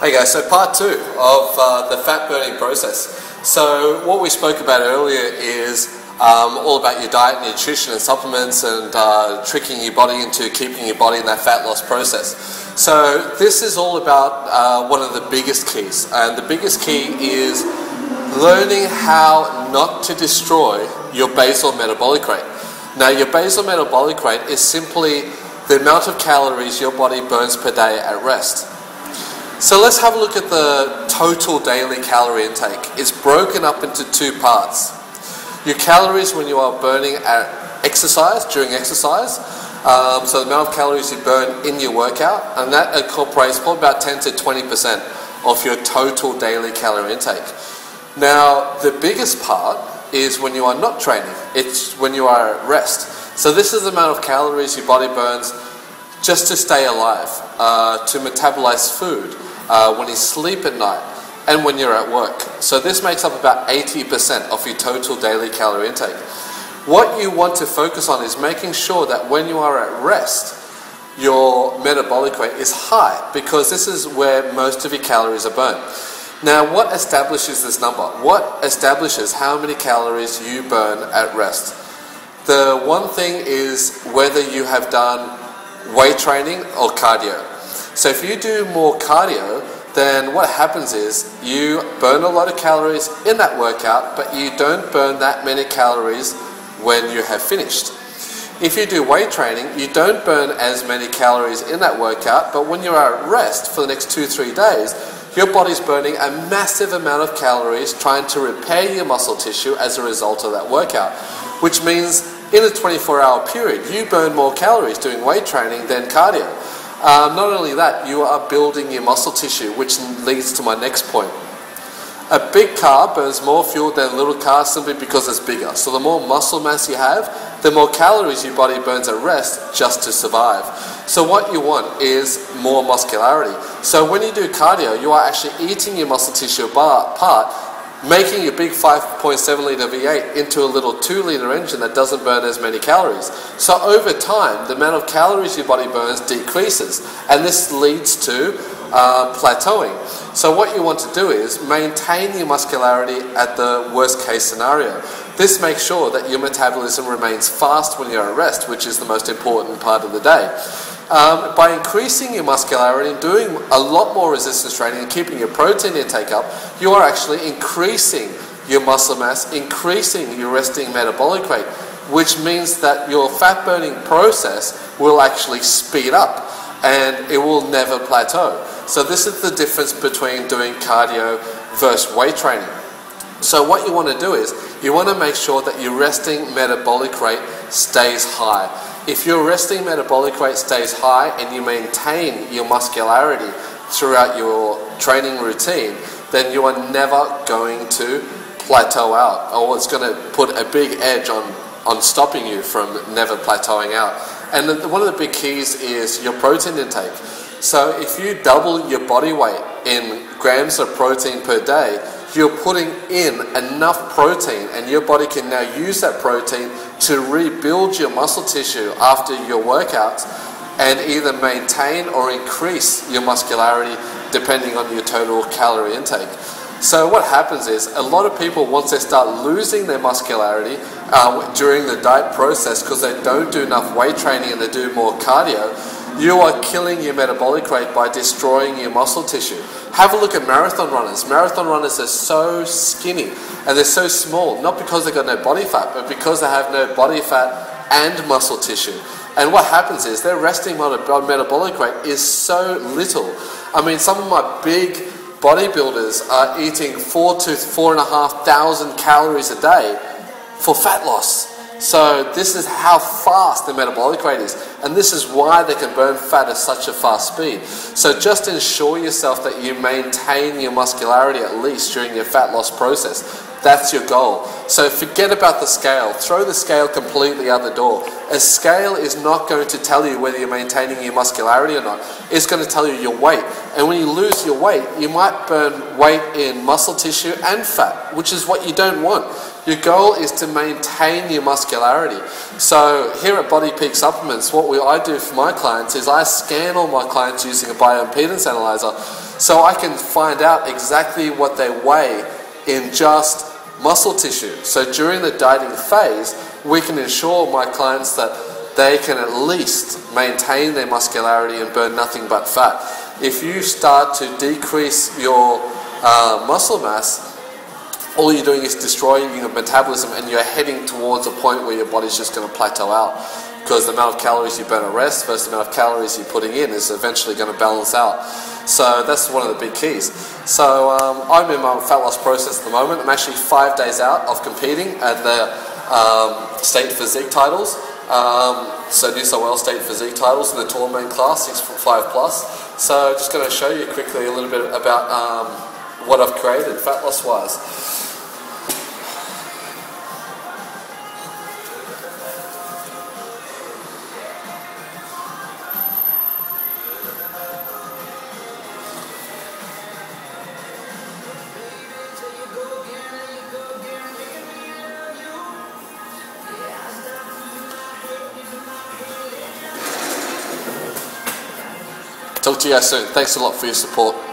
Hey guys, so part two of the fat burning process. So what we spoke about earlier is all about your diet, nutrition and supplements, and tricking your body into keeping your body in that fat loss process. So this is all about one of the biggest keys, and the biggest key is learning how not to destroy your basal metabolic rate. Now your basal metabolic rate is simply the amount of calories your body burns per day at rest. So let's have a look at the total daily calorie intake. It's broken up into two parts. Your calories when you are burning at exercise, during exercise, so the amount of calories you burn in your workout, and that incorporates probably about 10 to 20% of your total daily calorie intake. Now, the biggest part is when you are not training. It's when you are at rest. So this is the amount of calories your body burns just to stay alive, to metabolize food, when you sleep at night, and when you're at work. So this makes up about 80% of your total daily calorie intake. What you want to focus on is making sure that when you are at rest, your metabolic rate is high, because this is where most of your calories are burned. Now, what establishes this number? What establishes how many calories you burn at rest? The one thing is whether you have done weight training or cardio. So if you do more cardio, then what happens is you burn a lot of calories in that workout, but you don't burn that many calories when you have finished. If you do weight training, you don't burn as many calories in that workout, but when you are at rest for the next 2-3 days, your body's burning a massive amount of calories trying to repair your muscle tissue as a result of that workout, which means in a 24-hour period, you burn more calories doing weight training than cardio. Not only that, you are building your muscle tissue, which leads to my next point. A big car burns more fuel than a little car simply because it's bigger. So the more muscle mass you have, the more calories your body burns at rest just to survive. So what you want is more muscularity. So when you do cardio, you are actually eating your muscle tissue apart, making your big 5.7 litre V8 into a little 2 litre engine that doesn't burn as many calories. So over time, the amount of calories your body burns decreases, and this leads to plateauing. So what you want to do is maintain your muscularity at the worst case scenario. This makes sure that your metabolism remains fast when you're at rest, which is the most important part of the day. By increasing your muscularity and doing a lot more resistance training and keeping your protein intake up, you are actually increasing your muscle mass, increasing your resting metabolic rate, which means that your fat burning process will actually speed up and it will never plateau. So this is the difference between doing cardio versus weight training. So what you want to do is you want to make sure that your resting metabolic rate stays high. If your resting metabolic rate stays high and you maintain your muscularity throughout your training routine, then you are never going to plateau out, or it's going to put a big edge on stopping you from never plateauing out. And one of the big keys is your protein intake. So if you double your body weight in grams of protein per day, you're putting in enough protein, and your body can now use that protein to rebuild your muscle tissue after your workouts and either maintain or increase your muscularity depending on your total calorie intake. So what happens is a lot of people, once they start losing their muscularity during the diet process because they don't do enough weight training and they do more cardio, you are killing your metabolic rate by destroying your muscle tissue. Have a look at marathon runners. Marathon runners are so skinny and they're so small, not because they've got no body fat, but because they have no body fat and muscle tissue. And what happens is their resting metabolic rate is so little. I mean, some of my big bodybuilders are eating 4,000 to 4,500 calories a day for fat loss. So this is how fast the metabolic rate is, and this is why they can burn fat at such a fast speed. So just ensure yourself that you maintain your muscularity at least during your fat loss process. That's your goal. So forget about the scale. Throw the scale completely out the door. A scale is not going to tell you whether you're maintaining your muscularity or not. It's going to tell you your weight. And when you lose your weight, you might burn weight in muscle tissue and fat, which is what you don't want. Your goal is to maintain your muscularity. So here at Body Peak Supplements, what I do for my clients is I scan all my clients using a bioimpedance analyzer, so I can find out exactly what they weigh in just muscle tissue. So during the dieting phase, we can ensure my clients that they can at least maintain their muscularity and burn nothing but fat. If you start to decrease your muscle mass, all you're doing is destroying your metabolism, and you're heading towards a point where your body's just going to plateau out, because the amount of calories you burn at rest versus the amount of calories you're putting in is eventually going to balance out. So that's one of the big keys. So I'm in my fat loss process at the moment. I'm actually 5 days out of competing at the state physique titles. So New South Wales state physique titles in the tournament class, 6'5 plus. So just going to show you quickly a little bit about what I've created fat loss wise. Talk to you guys soon. Thanks a lot for your support.